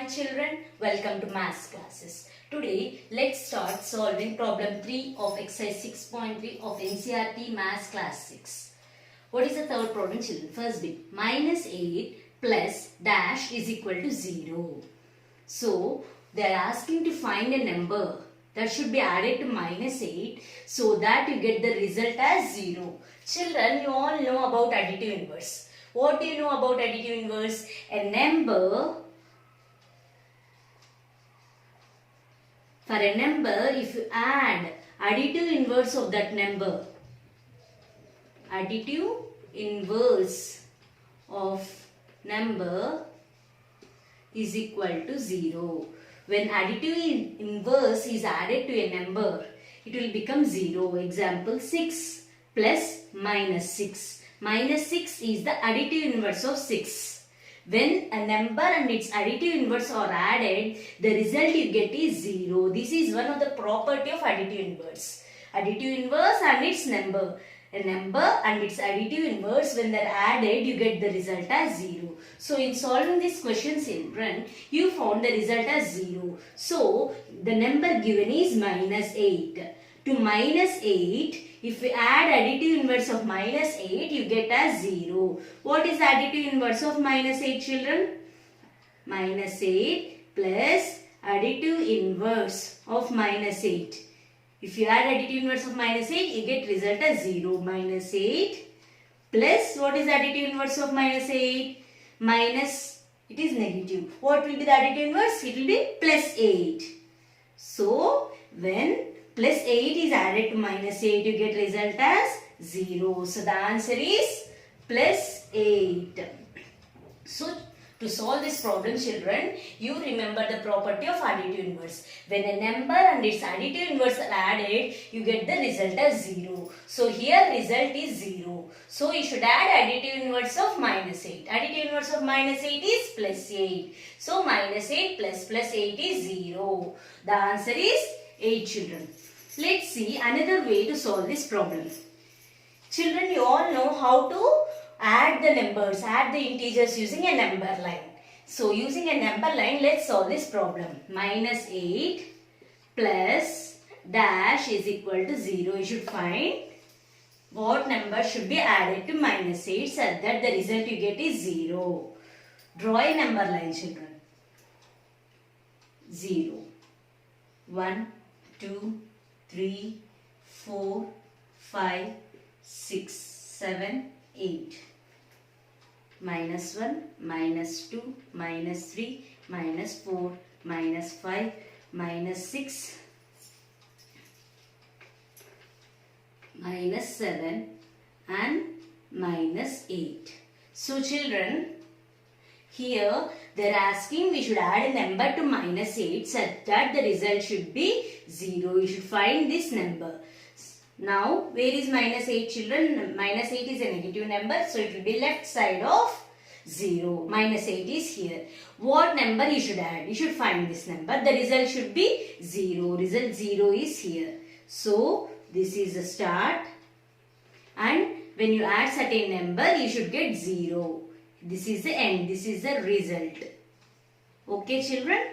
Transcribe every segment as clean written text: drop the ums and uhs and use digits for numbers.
Hi children, welcome to maths classes. Today let's start solving problem 3 of exercise 6.3 of NCERT maths class 6. What is the third problem children? First bit, minus 8 plus dash is equal to 0. So they are asking to find a number that should be added to minus 8 so that you get the result as 0. Children, you all know about additive inverse. What do you know about additive inverse? A number, for a number, if you add additive inverse of that number, additive inverse of number is equal to 0. When additive inverse is added to a number, it will become 0. Example 6 plus minus 6. Minus 6 is the additive inverse of 6. When a number and its additive inverse are added, the result you get is 0. This is one of the property of additive inverse. Additive inverse and its number. A number and its additive inverse, when they are added, you get the result as 0. So in solving this question children, you found the result as 0. So the number given is minus 8. To minus 8, if we add additive inverse of minus 8, you get as 0. What is additive inverse of minus 8 children? Minus 8 plus additive inverse of minus 8. If you add additive inverse of minus 8, you get result as 0. Minus 8 plus, what is additive inverse of minus 8? Minus, it is negative. What will be the additive inverse? It will be plus 8. So, when plus 8 is added to minus 8, you get result as 0. So, the answer is plus 8. So, to solve this problem children, you remember the property of additive inverse. When a number and its additive inverse are added, you get the result as 0. So, here result is 0. So, you should add additive inverse of minus 8. Additive inverse of minus 8 is plus 8. So, minus 8 plus 8 is 0. The answer is 8 children. Let's see another way to solve this problem. Children, you all know how to add the numbers, add the integers using a number line. So, using a number line, let's solve this problem. Minus 8 plus dash is equal to 0. You should find what number should be added to minus 8 so that the result you get is 0. Draw a number line children. 0, 1, 2, 3, 4, 5, 6, 7, 8. Minus 1, minus 2, minus 3, minus 4, minus 5, minus 6, minus 7 and minus 8. So children, here they are asking we should add a number to minus 8 such that the result should be 0. You should find this number. Now, where is minus 8 children? Minus 8 is a negative number, so it will be left side of 0. Minus 8 is here. What number you should add? You should find this number. The result should be 0. Result 0 is here. So, this is the start. And when you add certain number, you should get 0. This is the end. This is the result. Okay, children?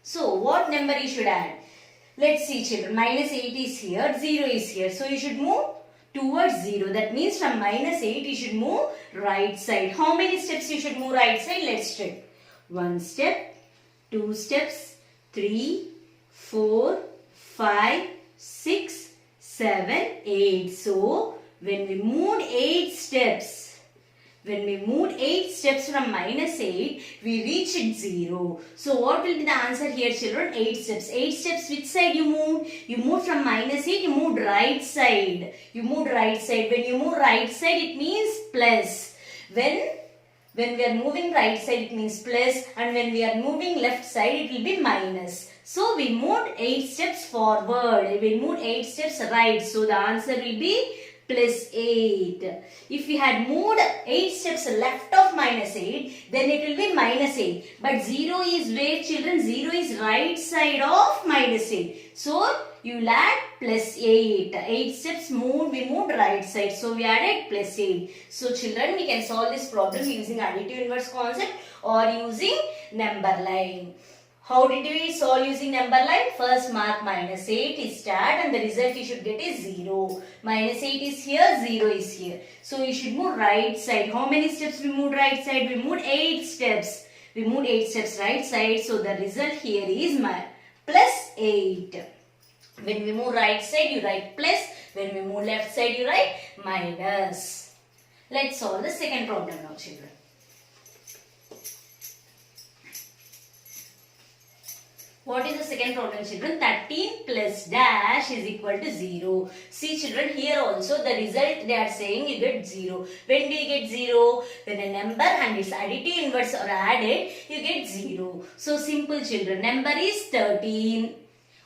So, what number you should add? Let's see children, minus 8 is here, 0 is here. So, you should move towards 0. That means from minus 8, you should move right side. How many steps you should move right side? Let's check. 1 step, 2 steps, 3, 4, 5, 6, 7, 8. So, when we moved 8 steps, from minus 8, we reached 0. So, what will be the answer here children? 8 steps. 8 steps, which side you moved? You moved from minus 8, you moved right side. You moved right side. When you move right side, it means plus. When we are moving right side, it means plus. And when we are moving left side, it will be minus. So, we moved 8 steps forward. We moved 8 steps right. So, the answer will be plus 8. If we had moved 8 steps left of minus 8, then it will be minus 8. But 0 is where children? 0 is right side of minus 8. So, you will add plus 8. 8 steps moved, we moved right side. So we added plus 8. So children, we can solve this problem using additive inverse concept or using number line. How did we solve using number line? First mark minus 8 is start and the result you should get is 0. Minus 8 is here, 0 is here. So you should move right side. How many steps we moved right side? We moved 8 steps. We moved 8 steps right side. So the result here is plus 8. When we move right side, you write plus. When we move left side, you write minus. Let's solve the second problem now, children. What is the second problem, children? 13 plus dash is equal to 0. See, children, here also the result they are saying you get 0. When do you get 0? When a number and its additive inverse are added, you get 0. So, simple, children. Number is 13.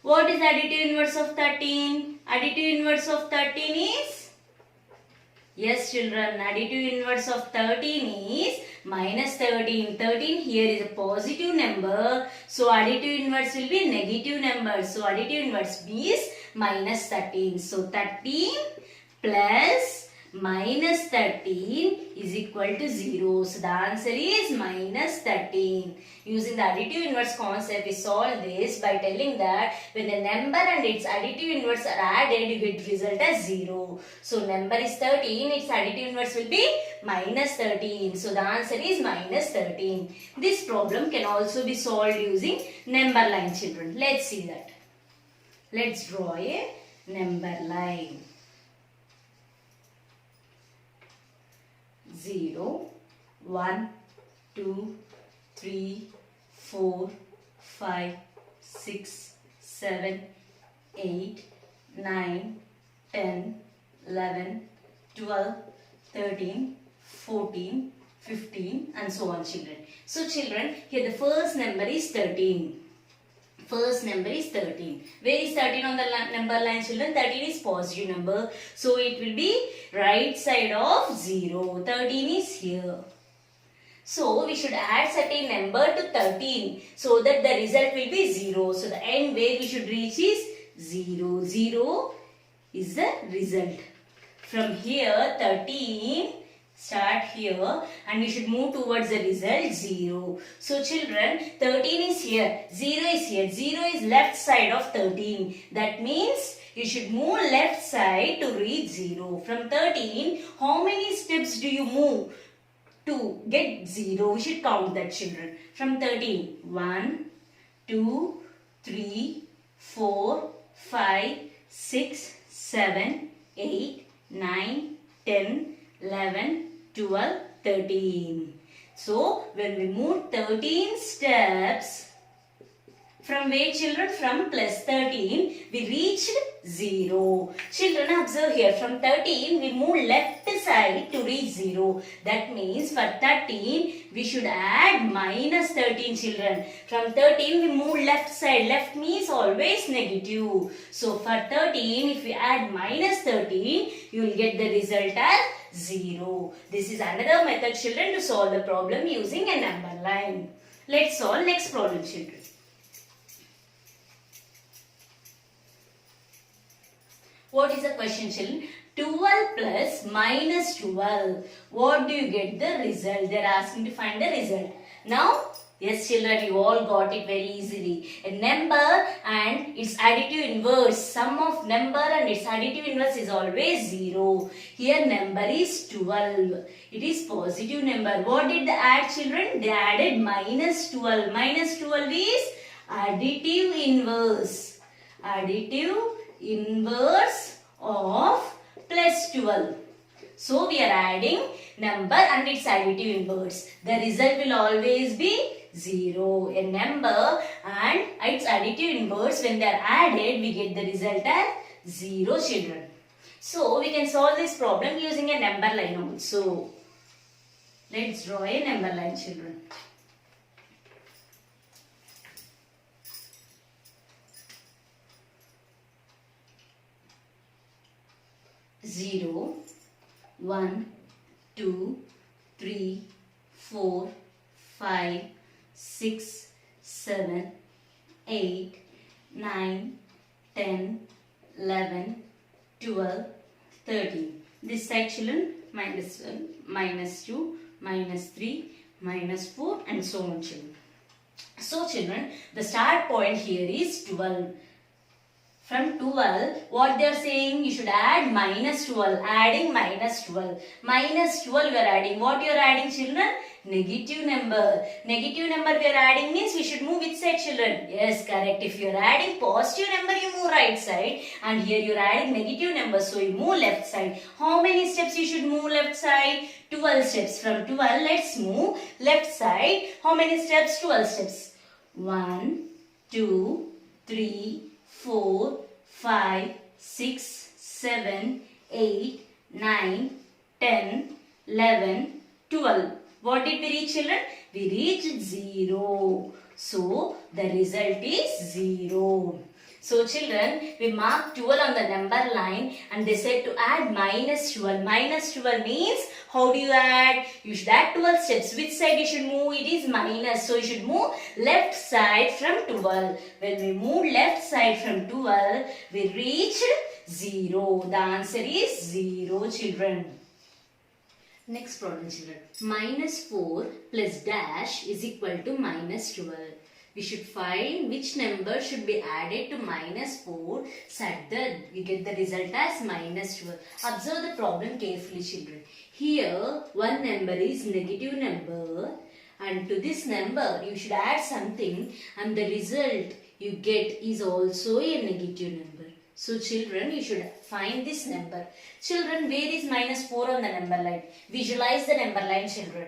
What is additive inverse of 13? Additive inverse of 13 is? Yes, children, additive inverse of 13 is minus 13. 13 here is a positive number. So, additive inverse will be negative number. So, additive inverse is minus 13. So, 13 plus minus 13 is equal to 0. So, the answer is minus 13. Using the additive inverse concept, we solve this by telling that when a number and its additive inverse are added, you get result as 0. So, number is 13, its additive inverse will be minus 13. So, the answer is minus 13. This problem can also be solved using number line, children. Let's see that. Let's draw a number line. 0, 1, 2, 3, 4, 5, 6, 7, 8, 9, 10, 11, 12, 13, 14, 15 and so on, children. So children, here the first number is 13. First number is 13. Where is 13 on the number line, children? 13 is positive number. So it will be right side of 0. 13 is here. So we should add certain number to 13 so that the result will be 0. So the end where we should reach is 0. 0 is the result. From here 13 start here and we should move towards the result 0. So children, 13 is here, 0 is here, 0 is left side of 13. That means you should move left side to reach 0. From 13, how many steps do you move to get 0? We should count that, children. From 13, 1, 2, 3, 4, 5, 6, 7, 8, 9, 10, 11, 12, 13. So, when we move 13 steps, from where, children? From plus 13, we reached 0. Children, observe here. From 13, we move left side to reach 0. That means for 13, we should add minus 13, children. From 13, we move left side. Left means always negative. So, for 13, if we add minus 13, you will get the result as 0. This is another method, children, to solve the problem using a number line. Let's solve next problem, children. What is the question, children? 12 plus minus 12. What do you get the result? They are asking to find the result. Now, yes, children, you all got it very easily. A number and its additive inverse. Sum of number and its additive inverse is always 0. Here number is 12. It is positive number. What did they add, children? They added minus 12. Minus 12 is additive inverse. Additive inverse of plus 12. So we are adding number and its additive inverse. The result will always be 0. A number and its additive inverse, when they are added, we get the result as 0, children. So we can solve this problem using a number line also. Let's draw a number line, children. 0, 1, 2, 3, 4, 5, 6, 7, 8, 9, 10, 11, 12, 13. This side children, minus 1, minus 2, minus 3, minus 4 and so on children. So children, the start point here is 12. From 12, what they are saying, you should add minus 12. Adding minus 12. Minus 12 we are adding. What you are adding children? Negative number. Negative number we are adding means we should move which side children? Yes, correct. If you are adding positive number, you move right side. And here you are adding negative number, so you move left side. How many steps you should move left side? 12 steps. From 12, let's move left side. How many steps? 12 steps. 1, 2, 3, 4, 5, 6, 7, 8, 9, 10, 11, 12. What did we reach children? We reached 0. So, the result is 0. So, children, we marked 12 on the number line and they said to add minus 12. Minus 12 means, how do you add? You should add 12 steps. Which side you should move? It is minus. So, you should move left side from 12. When we move left side from 12, we reached 0. The answer is 0, children. Next problem children. Minus 4 plus dash is equal to minus 12. We should find which number should be added to minus 4 such that we get the result as minus 12. Observe the problem carefully children. Here one number is negative number and to this number you should add something and the result you get is also a negative number. So children, you should find this number. Children, where is minus 4 on the number line? Visualize the number line children.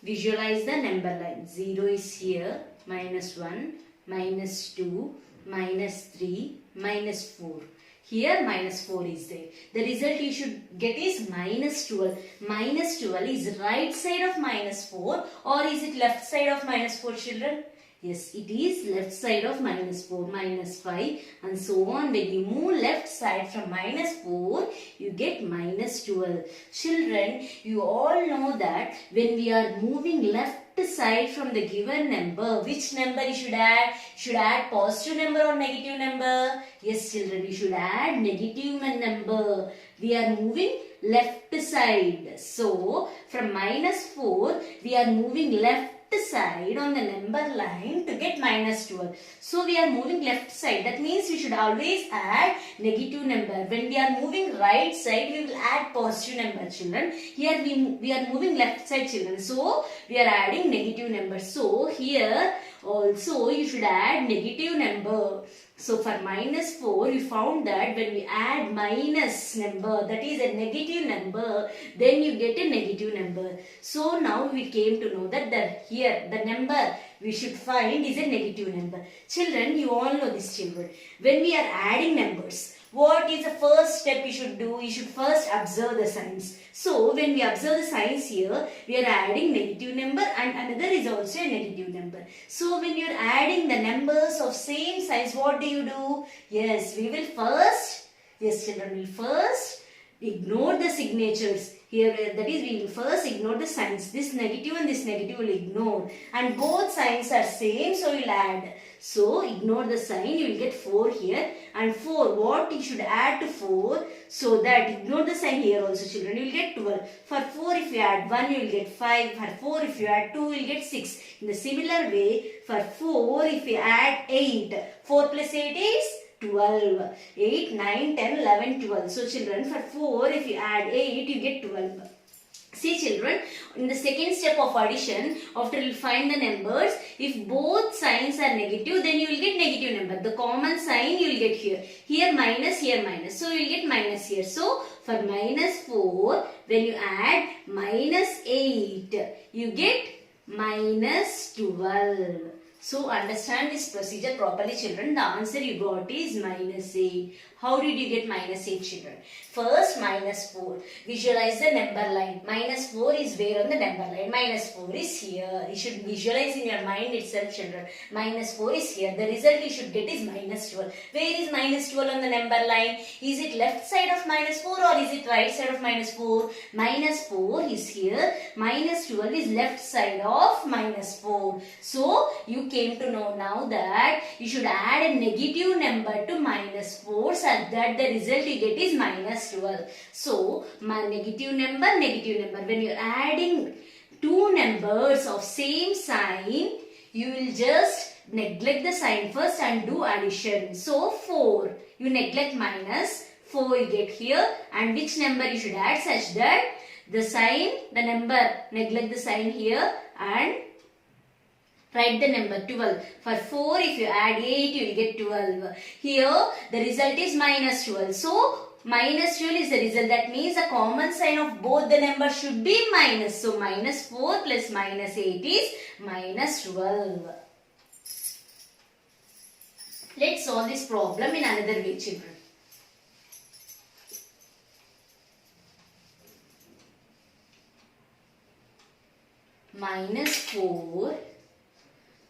Visualize the number line. 0 is here, minus 1, minus 2, minus 3, minus 4. Here minus 4 is there. The result you should get is minus 12. Minus 12 is right side of minus 4 or is it left side of minus 4 children? Yes, it is left side of minus 4, minus 5 and so on. When you move left side from minus 4, you get minus 12. Children, you all know that when we are moving left side from the given number, which number you should add? You should add positive number or negative number? Yes, children, you should add negative number. We are moving left side. So, from minus 4, we are moving left side on the number line to get minus 12. So we are moving left side. That means we should always add negative number. When we are moving right side, we will add positive number children. Here we are moving left side children. So we are adding negative number. So here also you should add negative number. So for minus 4, we found that when we add minus number, that is a negative number, then you get a negative number. So now we came to know that here the number we should find is a negative number. Children, you all know this children. When we are adding numbers, what is the first step you should do? You should first observe the signs. So when we observe the signs here, we are adding negative number and another is also a negative number. So when you are adding the numbers of same size, what do you do? Yes, we will first, yes children, we will first ignore the signatures. Here, that is, we will first ignore the signs. This negative and this negative will ignore. And both signs are same, so we will add. So, ignore the sign, you will get 4 here. And 4, what you should add to 4? So that, ignore the sign here also children, you will get 12. For 4, if you add 1, you will get 5. For 4, if you add 2, you will get 6. In the similar way, for 4, if you add 8, 4 plus 8 is 12. 8, 9, 10, 11, 12. So children, for 4, if you add 8, you get 12. See children, in the second step of addition, after you find the numbers, if both signs are negative, then you will get negative number. The common sign you will get here. Here minus, here minus. So you will get minus here. So for minus 4, when you add minus 8, you get minus 12. So understand this procedure properly children. The answer you got is minus 8. How did you get minus 8 children? First minus 4. Visualize the number line. Minus 4 is where on the number line? Minus 4 is here. You should visualize in your mind itself children. Minus 4 is here. The result you should get is minus 12. Where is minus 12 on the number line? Is it left side of minus 4 or is it right side of minus 4? Minus 4 is here. Minus 12 is left side of minus 4. So you came to know now that you should add a negative number to minus 4 such that the result you get is minus 12. So, my negative number. When you are adding two numbers of same sign, you will just neglect the sign first and do addition. So, 4. You neglect minus, 4 you get here, and which number you should add such that the number, neglect the sign here and write the number 12. For 4, if you add 8, you will get 12. Here, the result is minus 12. So, minus 12 is the result. That means the common sign of both the numbers should be minus. So, minus 4 plus minus 8 is minus 12. Let's solve this problem in another way, children. Minus 4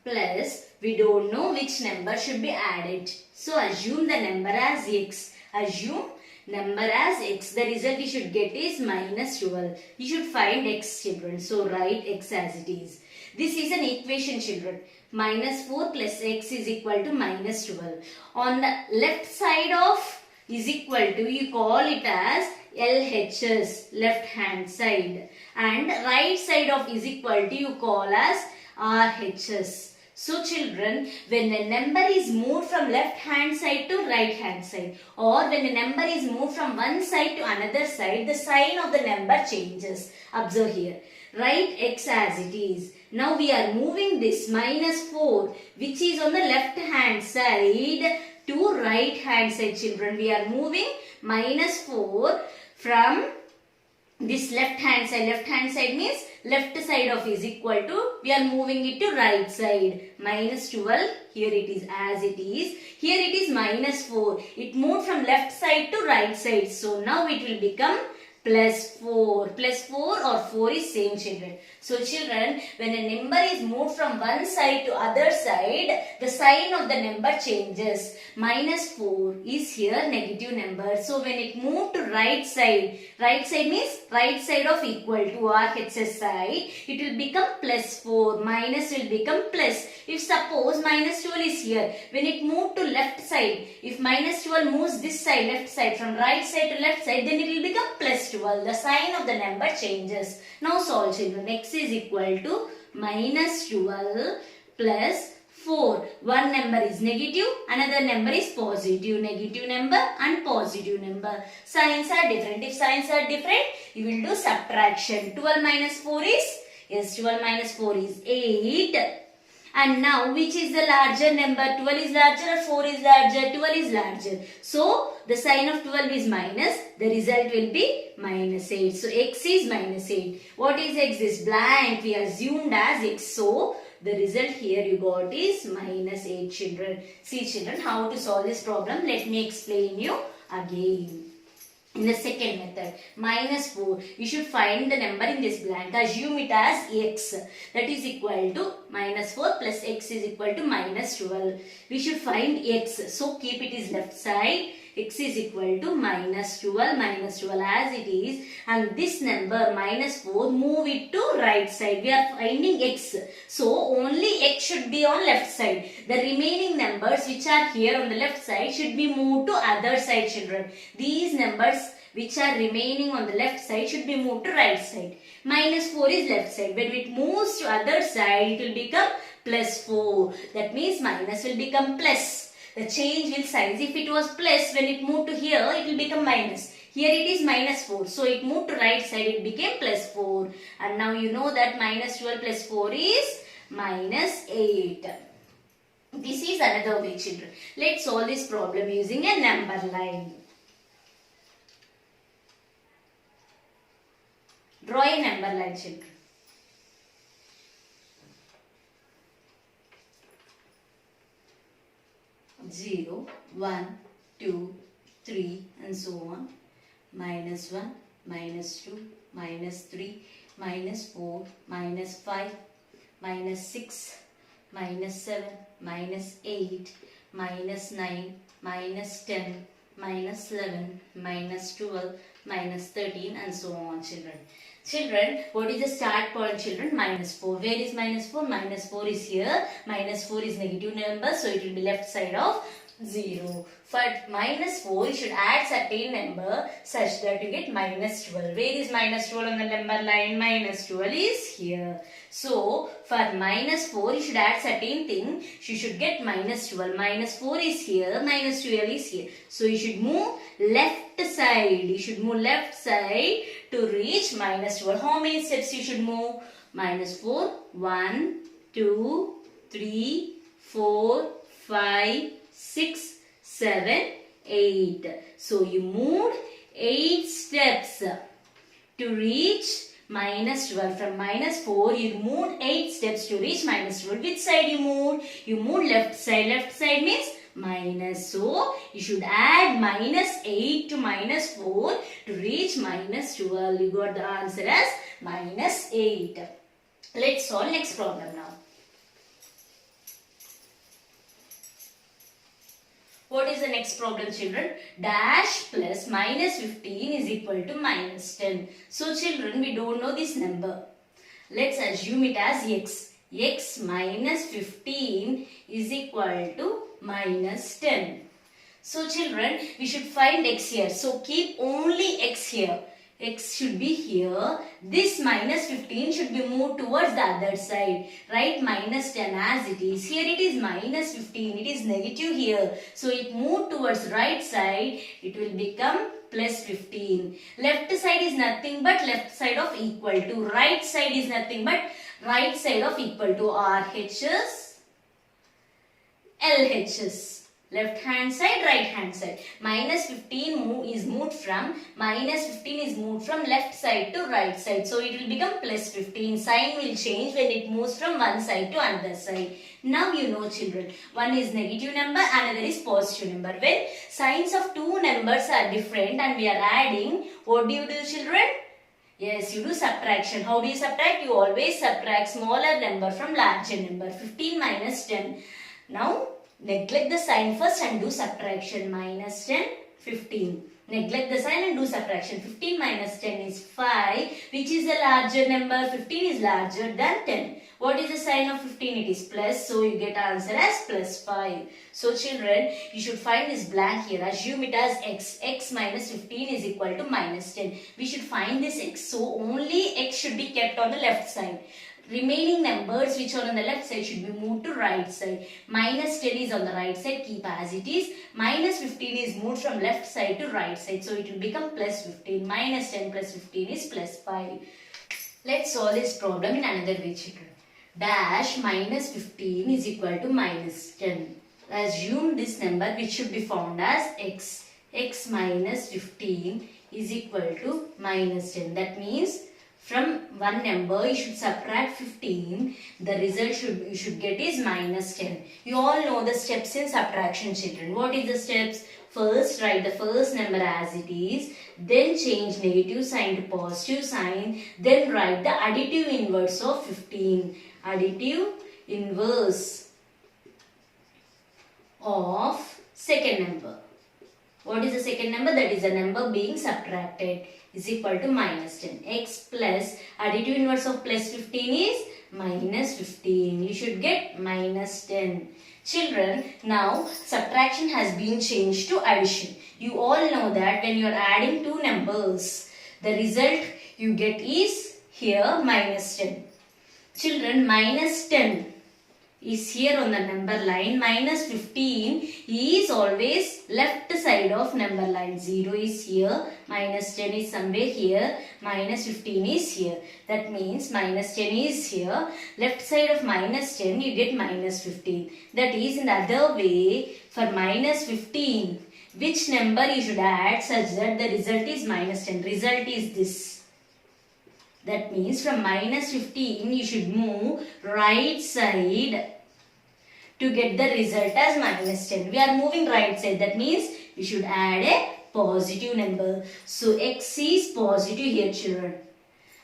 plus, we don't know which number should be added. So, assume the number as x. Assume number as x. The result you should get is minus 12. You should find x, children. So, write x as it is. This is an equation, children. Minus 4 plus x is equal to minus 12. On the left side of is equal to, you call it as LHS, left hand side. And right side of is equal to, you call as RHS. So children, when a number is moved from left hand side to right hand side, or when a number is moved from one side to another side, the sign of the number changes. Observe here. Write x as it is. Now we are moving this minus 4, which is on the left hand side, to right hand side, children. We are moving minus 4 from this left hand side. Left hand side means left side of is equal to, we are moving it to right side. Minus 12, here it is as it is. Here it is minus 4. It moved from left side to right side. So now it will become plus 4. Plus 4 or 4 is same, children. So children, when a number is moved from one side to other side, the sign of the number changes. Minus 4 is here negative number. So when it moved to right side means right side of equal to RHS side, it will become plus 4. Minus will become plus. If suppose minus 12 is here, when it moved to left side, if minus 12 moves this side, left side, from right side to left side, then it will become plus 12. The sign of the number changes. Now solve, children. X is equal to minus 12 plus 4. One number is negative, another number is positive. Negative number and positive number. Signs are different. If signs are different, you will do subtraction. 12 minus 4 is, yes, 12 minus 4 is 8. And now, which is the larger number? 12 is larger or 4 is larger? 12 is larger. So, the sign of 12 is minus. The result will be minus 8. So, x is minus 8. What is x? This blank we assumed as x. So, the result here you got is minus 8, children. See, children, how to solve this problem? Let me explain you again. In the second method, minus 4, we should find the number in this blank. Assume it as x. That is equal to minus 4 plus x is equal to minus 12. We should find x. So, keep it is left side. X is equal to minus 12 as it is. And this number minus 4, move it to right side. We are finding x. So, only x should be on left side. The remaining numbers which are here on the left side should be moved to other side, children. These numbers which are remaining on the left side should be moved to right side. Minus 4 is left side. When it moves to other side, it will become plus 4. That means minus will become plus. The change will signs. If it was plus, when it moved to here, it will become minus. Here it is minus 4. So, it moved to right side, it became plus 4. And now you know that minus 12 plus 4 is minus 8. This is another way, children. Let's solve this problem using a number line. Draw a number line, children. 0, 1, 2, 3 and so on. Minus 1, minus 2, minus 3, minus 4, minus 5, minus 6, minus 7, minus 8, minus 9, minus 10, minus 11, minus 12, minus 13 and so on, children. Children, what is the start point, children? Minus 4. Where is minus 4? Minus 4 is here. Minus 4 is negative number, so it will be left side of 0. For minus 4, you should add certain number such that you get minus 12. Where is minus 12 on the number line? Minus 12 is here. So, for minus 4, you should add certain thing. You should get minus 12. Minus 4 is here. Minus 12 is here. So, you should move left side. You should move left side to reach minus 12. How many steps you should move? Minus 4. 1, 2, 3, 4, 5, 6, 7, 8. So you moved 8 steps to reach minus 12. From minus 4, you moved 8 steps to reach minus 12. Which side you moved? You moved left side. Left side means minus. So, you should add minus 8 to minus 4 to reach minus 12. You got the answer as minus 8. Let's solve next problem now. What is the next problem, children? Dash plus minus 15 is equal to minus 10. So, children, we don't know this number. Let's assume it as x. X minus 15 is equal to minus 10. So, children, we should find x here. So, keep only x here. X should be here. This minus 15 should be moved towards the other side. Write minus 10 as it is. Here it is minus 15. It is negative here. So it moved towards right side. It will become plus 15. Left side is nothing but left side of equal to. Right side is nothing but right side of equal to. RHS, LHS. Left hand side, right hand side. Minus 15 is moved from left side to right side. So it will become plus 15. Sign will change when it moves from one side to another side. Now you know, children, one is negative number, another is positive number. When signs of two numbers are different and we are adding, what do you do, children? Yes, you do subtraction. How do you subtract? You always subtract smaller number from larger number. 15 minus 10. Now, neglect the sign first and do subtraction. Minus 10, 15. Neglect the sign and do subtraction. 15 minus 10 is 5. Which is a larger number? 15 is larger than 10. What is the sign of 15? It is plus. So you get answer as plus 5. So children, you should find this blank here. Assume it as x. X minus 15 is equal to minus 10. We should find this x. So only x should be kept on the left side. Remaining numbers which are on the left side should be moved to right side. Minus 10 is on the right side, keep as it is. Minus 15 is moved from left side to right side. So it will become plus 15. Minus 10 plus 15 is plus 5. Let's solve this problem in another way, children. Dash minus 15 is equal to minus 10. Assume this number which should be found as x. X minus 15 is equal to minus 10. That means from one number you should subtract 15. The result you should get is minus 10. You all know the steps in subtraction, children. What is the steps? First, write the first number as it is. Then change negative sign to positive sign. Then write the additive inverse of 15. Additive inverse of second number. What is the second number? That is the number being subtracted. Is equal to minus 10. X plus additive inverse of plus 15 is minus 15. You should get minus 10. Children, now subtraction has been changed to addition. You all know that when you are adding two numbers, the result you get is here minus 10. Children, minus 10 is here on the number line. Minus 15 is always left side of number line. 0 is here. Minus 10 is somewhere here. Minus 15 is here. That means minus 10 is here. Left side of minus 10 you get minus 15. That is, in the other way, for minus 15, which number you should add such that the result is minus 10. Result is this. That means from minus 15 you should move right side to get the result as minus 10. We are moving right side. That means we should add a positive number. So x is positive here, children.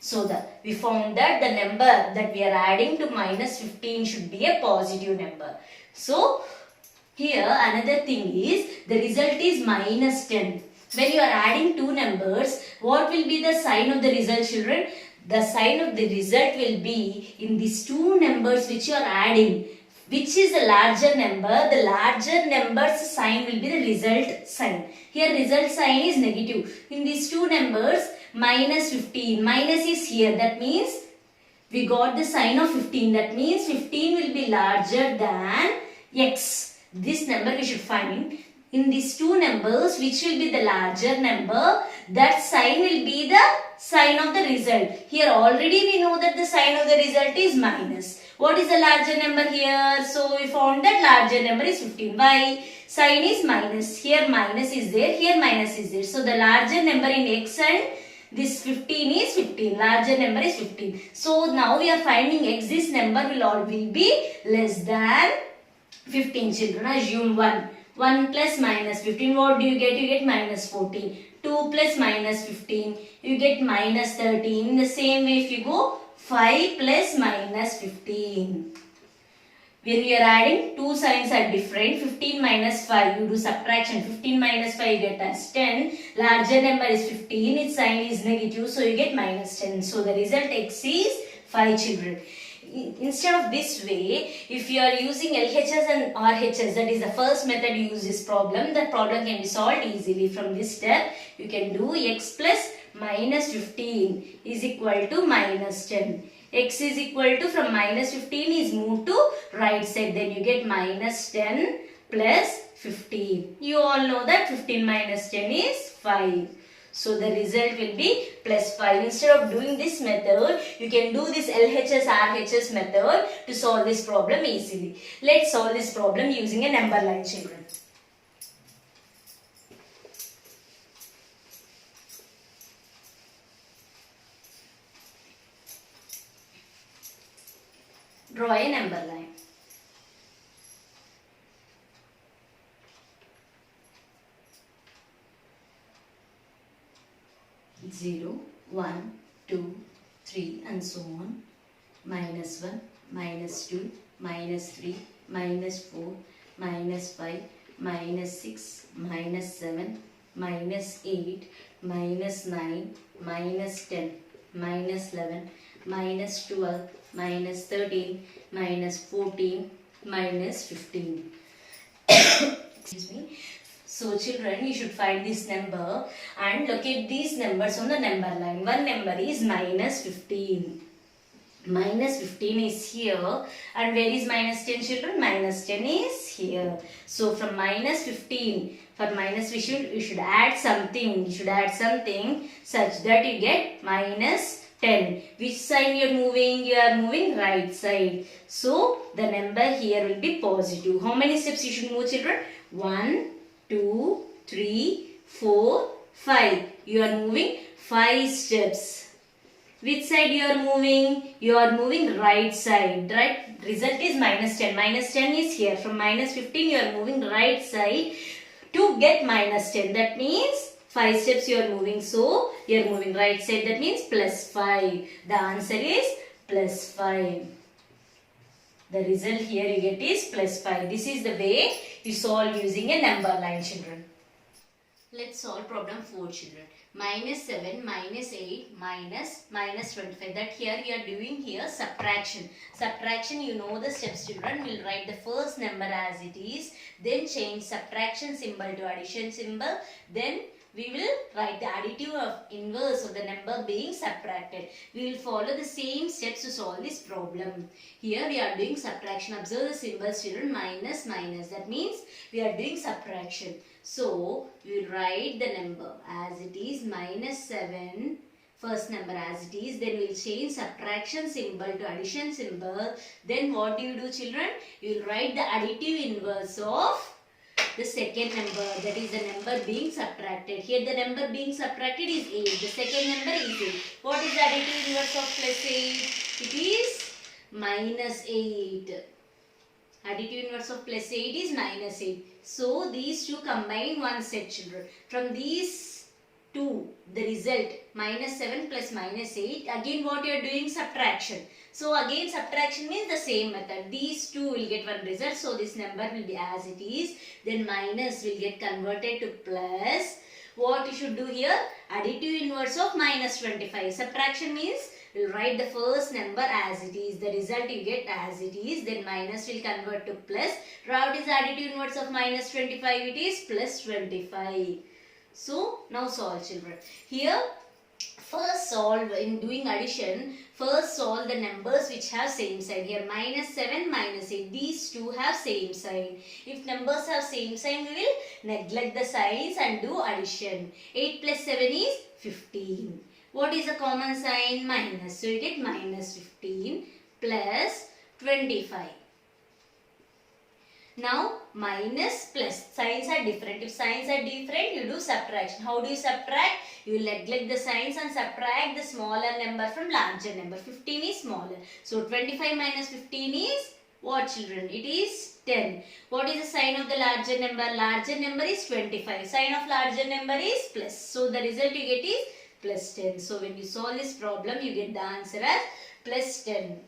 So we found that the number that we are adding to minus 15 should be a positive number. So here another thing is the result is minus 10. When you are adding two numbers, what will be the sign of the result, children? the sign of the result will be in these two numbers which you are adding. Which is the larger number? The larger number's sign will be the result sign. Here result sign is negative. In these two numbers, minus 15. Minus is here. That means we got the sign of 15. That means 15 will be larger than x. This number we should find. In these two numbers, which will be the larger number, that sign will be the sign of the result. Here already we know that the sign of the result is minus. What is the larger number here? So we found that larger number is 15. Why? Sign is minus. Here minus is there. Here minus is there. So the larger number in x and this 15 is 15. Larger number is 15. So now we are finding x. This number will be less than 15, children. Assume 1. 1 plus minus 15. What do you get? You get minus 14. 2 plus minus 15. You get minus 13. In the same way, if you go 5 plus minus 15. When we are adding, two signs are different. 15 minus 5, you do subtraction. 15 minus 5 you get as 10. Larger number is 15. Its sign is negative, so you get minus 10. So the result x is 5, children. Instead of this way, if you are using LHS and RHS, that is the first method you use this problem, that problem can be solved easily. From this step, you can do x plus minus 15 is equal to minus 10. X is equal to, from minus 15 is moved to right side. Then you get minus 10 plus 15. You all know that 15 minus 10 is 5. So the result will be plus 5. Instead of doing this method, you can do this LHS, RHS method to solve this problem easily. Let's solve this problem using a number line, children. Draw a number line. Zero, 1, 2, 3 and so on. Minus 1, minus 2, minus 3, minus 4, minus 5, minus 6, minus 7, minus 8, minus 9, minus 10, minus 11, minus 12, minus 13, minus 14, minus 15. Excuse me. So children, you should find this number and locate these numbers on the number line. One number is minus 15. Minus 15 is here, and where is minus 10, children? Minus 10 is here. So from minus 15, for minus you should add something. You should add something such that you get minus 10. Which side you are moving? You are moving right side. So the number here will be positive. How many steps you should move, children? 1, 2, 3, 4, 5. You are moving 5 steps. Which side you are moving? You are moving right side. Right? Result is minus 10. Minus 10 is here. From minus 15 you are moving right side to get minus 10. That means 5 steps you are moving. So you are moving right side. That means plus 5. The answer is plus 5. The result here you get is plus 5. This is the way you solve using a number line, children. Let's solve problem 4, children. Minus 7, minus 8, minus 25. That here you are doing here subtraction. Subtraction, you know the steps, children. We'll write the first number as it is. Then change subtraction symbol to addition symbol. Then we will write the additive of inverse of the number being subtracted. We will follow the same steps to solve this problem. Here we are doing subtraction. Observe the symbols, children. Minus, minus. That means we are doing subtraction. So we will write the number as it is, minus 7. First number as it is. Then we will change subtraction symbol to addition symbol. Then what do you do, children? You will write the additive inverse of the second number, that is the number being subtracted. Here the number being subtracted is 8. The second number is 8. What is the additive inverse of plus 8? It is minus 8. Additive inverse of plus 8 is minus 8. So these two combine one set, children. From these two, the result minus 7 plus minus 8. Again what you are doing? Subtraction. So again subtraction means the same method. These two will get one result. So this number will be as it is. Then minus will get converted to plus. What you should do here? Additive inverse of minus 25. Subtraction means We'll write the first number as it is. The result you get as it is. Then minus will convert to plus. What is additive inverse of minus 25? It is plus 25. So now solve, children. Here first solve in doing addition. First solve the numbers which have same sign. Here minus 7, minus 8. These two have same sign. If numbers have same sign, we will neglect the signs and do addition. 8 plus 7 is 15. What is the common sign? Minus. So you get minus 15 plus 25. Now minus plus. Signs are different. If signs are different, you do subtraction. How do you subtract? You will neglect the signs and subtract the smaller number from larger number. 15 is smaller. So 25 minus 15 is what, children? It is 10. What is the sign of the larger number? Larger number is 25. Sign of larger number is plus. So the result you get is plus 10. So when you solve this problem, you get the answer as plus 10.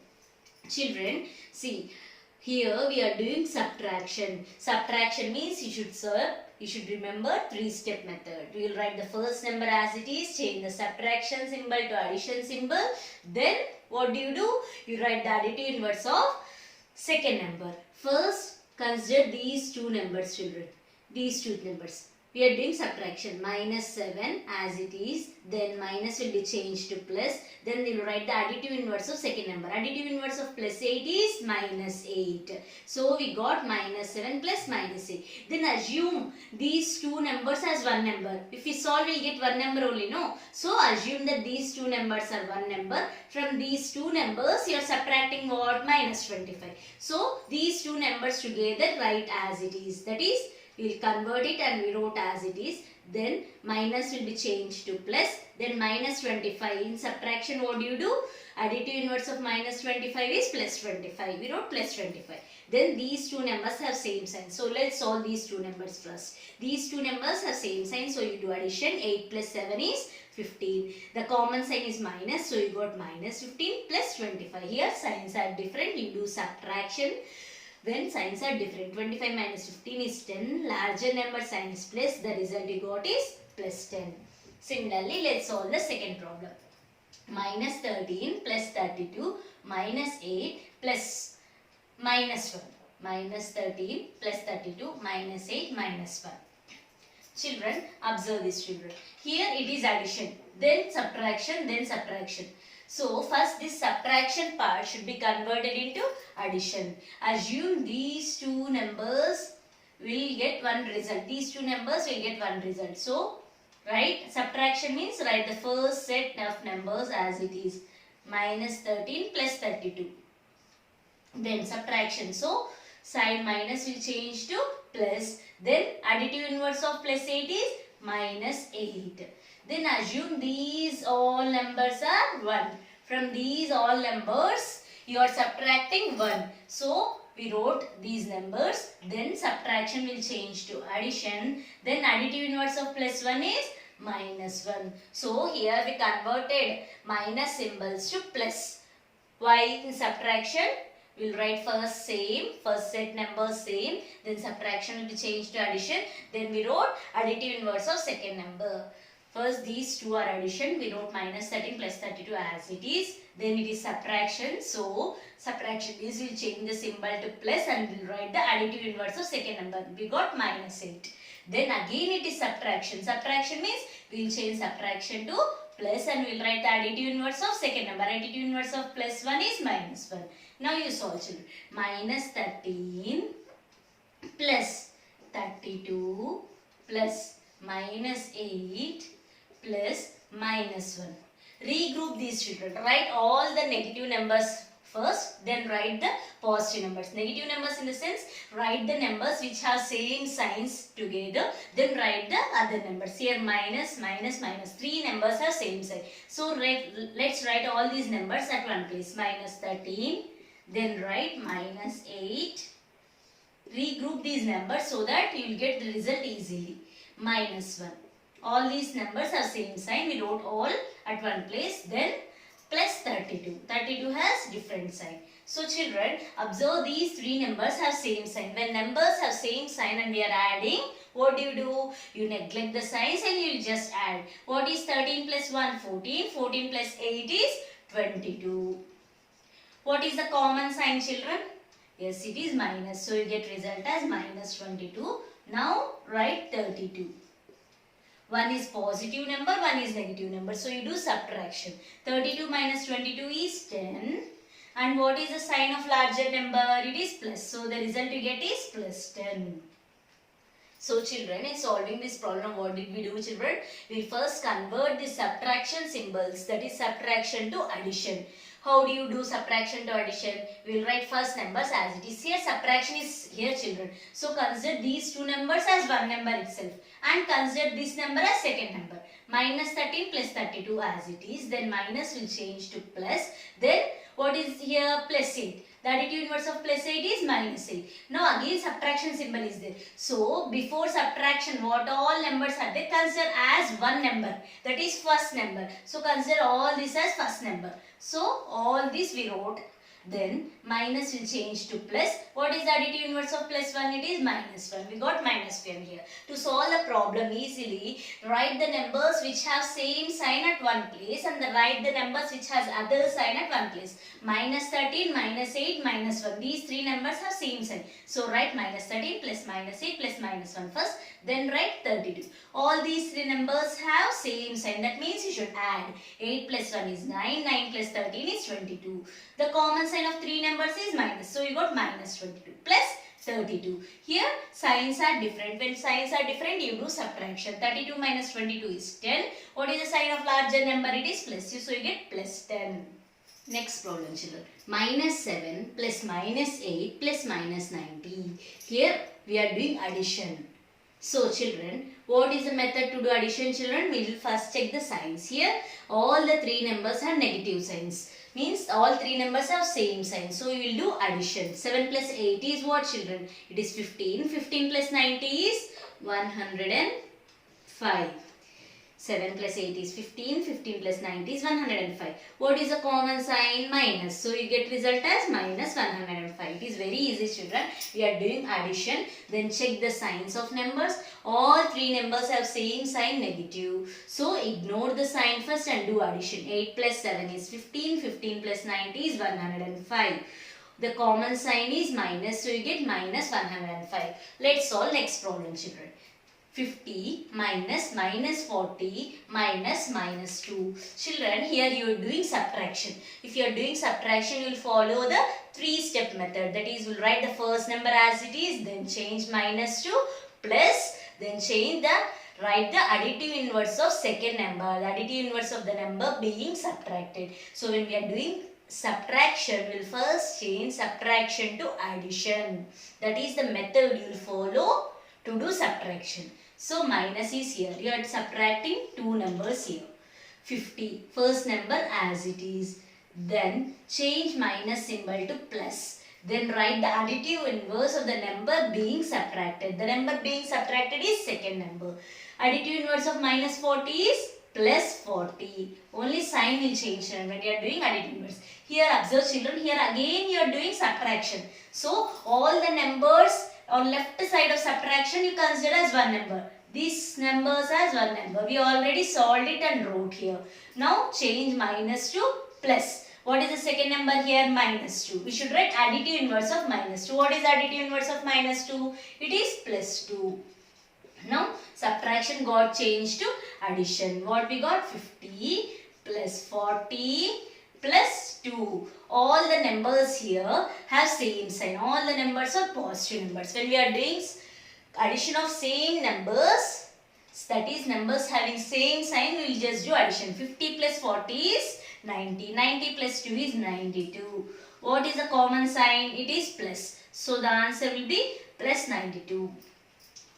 Children, see. Here we are doing subtraction. Subtraction means you should remember 3-step method. We will write the first number as it is, change the subtraction symbol to addition symbol. Then what do? You write the additive inverse of second number. First consider these two numbers, children. These two numbers. We are doing subtraction. Minus 7 as it is. Then minus will be changed to plus. Then we will write the additive inverse of second number. Additive inverse of plus 8 is minus 8. So we got minus 7 plus minus 8. Then assume these two numbers as one number. If we solve, we will get one number only, no? So assume that these two numbers are one number. From these two numbers, you are subtracting what? Minus 25. So these two numbers together write as it is. That is, we will convert it and we wrote as it is. Then minus will be changed to plus. Then minus 25. In subtraction, what do? Additive inverse of minus 25 is plus 25. We wrote plus 25. Then these two numbers have same sign. So let's solve these two numbers first. These two numbers have same sign. So you do addition. 8 plus 7 is 15. The common sign is minus. So you got minus 15 plus 25. Here signs are different. You do subtraction. When signs are different, 25 minus 15 is 10. Larger number sign is plus. The result you got is plus 10. Similarly, let's solve the second problem. Minus 13 plus 32 minus 8 plus minus 1. Minus 13 plus 32 minus 8 minus 1. Children, observe this, children. Here it is addition, then subtraction, then subtraction. So first this subtraction part should be converted into addition. Assume these two numbers will get one result. These two numbers will get one result. So write subtraction means write the first set of numbers as it is. Minus 13 plus 32. Then subtraction. So sign minus will change to plus. Then additive inverse of plus 8 is minus 8. Then assume these all numbers are 1. From these all numbers, you are subtracting 1. So, we wrote these numbers. Then subtraction will change to addition. Then additive inverse of plus 1 is minus 1. So, here we converted minus symbols to plus. Why in subtraction? We will write first same, first set numbers same. Then subtraction will be changed to addition. Then we wrote additive inverse of second number. First these two are addition. We wrote minus 13 plus 32 as it is. Then it is subtraction. So subtraction means we will change the symbol to plus and we will write the additive inverse of second number. We got minus 8. Then again it is subtraction. Subtraction means we will change subtraction to plus and we will write the additive inverse of second number. Additive inverse of plus 1 is minus 1. Now you solve, children. Minus 13 plus 32 plus minus 8 plus minus 1. Regroup these, children. Write all the negative numbers first, then write the positive numbers. Negative numbers in the sense, write the numbers which have same signs together, then write the other numbers. Here minus, minus, minus. 3 numbers have same sign. So let's write all these numbers at one place. Minus 13, then write minus 8. Regroup these numbers so that you will get the result easily. Minus 1. All these numbers are same sign. We wrote all at one place. Then plus 32. 32 has different sign. So children, observe these 3 numbers have same sign. When numbers have same sign and we are adding, what do? You neglect the signs and you will just add. What is 13 plus 1? 14. 14 plus 8 is 22. What is the common sign, children? Yes, it is minus. So you get result as minus 22. Now write 32. One is positive number, one is negative number. So you do subtraction. 32 minus 22 is 10. And what is the sign of larger number? It is plus. So the result you get is plus 10. So children, in solving this problem, what did we do, children? We first convert the subtraction symbols, that is subtraction to addition. How do you do subtraction to addition? We will write first numbers as it is. Here subtraction is here, children. So consider these two numbers as one number itself. And consider this number as second number. Minus 13 plus 32 as it is. Then minus will change to plus. Then what is here? Plus 8. The additive inverse of plus 8 is minus 8. Now again subtraction symbol is there. So before subtraction, what all numbers are there? Consider as one number. That is first number. So consider all this as first number. So all this we wrote. Then minus will change to plus. What is the additive inverse of plus 1? It is minus 1. We got minus 1 here. To solve the problem easily, write the numbers which have same sign at one place and write the numbers which has other sign at one place. Minus 13, minus 8, minus 1. These three numbers have same sign. So write minus 13 plus minus 8 plus minus 1 first. Then write 32. All these three numbers have same sign. That means you should add. 8 plus 1 is 9. 9 plus 13 is 22. The common sign of three numbers is minus. So you got minus 22 plus 32. Here signs are different. When signs are different, you do subtraction. 32 minus 22 is 10. What is the sign of larger number? It is plus. So you get plus 10. Next problem, children. Minus 7 plus minus 8 plus minus 90. Here we are doing addition. So children, what is the method to do addition, children? We will first check the signs. Here all the three numbers have negative signs. Means all three numbers have same sign. So we will do addition. 7 plus 8 is what, children? It is 15. 15 plus 90 is 105. 7 plus 8 is 15. 15 plus 90 is 105. What is the common sign? Minus. So you get result as minus 105. It is very easy, children. We are doing addition. Then check the signs of numbers. All three numbers have same sign, negative. So ignore the sign first and do addition. 8 plus 7 is 15. 15 plus 90 is 105. The common sign is minus. So you get minus 105. Let's solve next problem, children. 50 minus minus 40 minus minus 2. Children, here you are doing subtraction. If you are doing subtraction, you will follow the three-step method. That is, we will write the first number as it is, then change minus to plus, then write the additive inverse of second number. The additive inverse of the number being subtracted. So when we are doing subtraction, we will first change subtraction to addition. That is the method you will follow to do subtraction. So minus is here. You are subtracting two numbers here. 50. First number as it is. Then change minus symbol to plus. Then write the additive inverse of the number being subtracted. The number being subtracted is second number. Additive inverse of minus 40 is plus 40. Only sign will change when you are doing additive inverse. Here observe, children. Here again you are doing subtraction. So all the numbers on left side of subtraction you consider as one number. These numbers as one number. We already solved it and wrote here. Now change minus to plus. What is the second number here? Minus 2. We should write additive inverse of minus 2. What is additive inverse of minus 2? It is plus 2. Now subtraction got changed to addition. What we got? 50 plus 40 plus 2. All the numbers here have same sign. All the numbers are positive numbers. When we are doing addition of same numbers, that is numbers having same sign, we will just do addition. 50 plus 40 is 90. 90 plus 2 is 92. What is the common sign? It is plus. So the answer will be plus 92.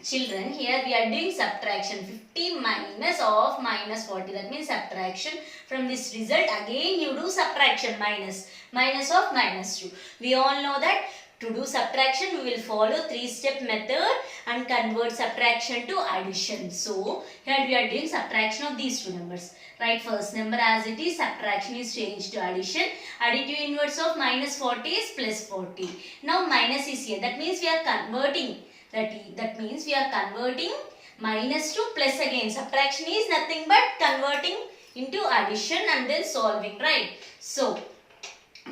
Children, here we are doing subtraction. 50 minus of minus 40. That means subtraction. From this result, again you do subtraction. Minus of minus 2. We all know that to do subtraction, we will follow three-step method and convert subtraction to addition. So, here we are doing subtraction of these two numbers. Write first number as it is. Subtraction is changed to addition. Additive inverse of minus 40 is plus 40. Now, minus is here. That means we are converting. That means we are converting minus to plus again. Subtraction is nothing but converting into addition and then solving, right? So,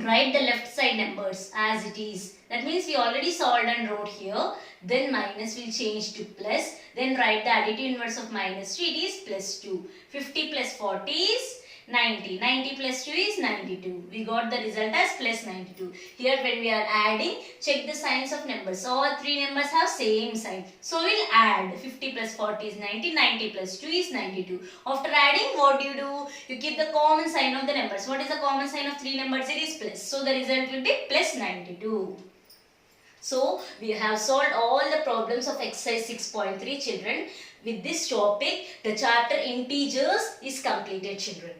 write the left side numbers as it is. That means we already solved and wrote here. Then minus will change to plus. Then write the additive inverse of minus 3. It is plus 2. 50 plus 40 is 90. 90 plus 2 is 92. We got the result as plus 92. Here when we are adding, check the signs of numbers. So all three numbers have same sign. So we'll add. 50 plus 40 is 90. 90 plus 2 is 92. After adding, what do? You keep the common sign of the numbers. What is the common sign of three numbers? It is plus. So the result will be plus 92. So we have solved all the problems of exercise 6.3, children. With this topic, the chapter integers is completed, children.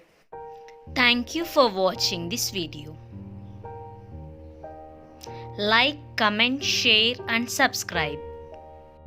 Thank you for watching this video. Like, comment, share and subscribe.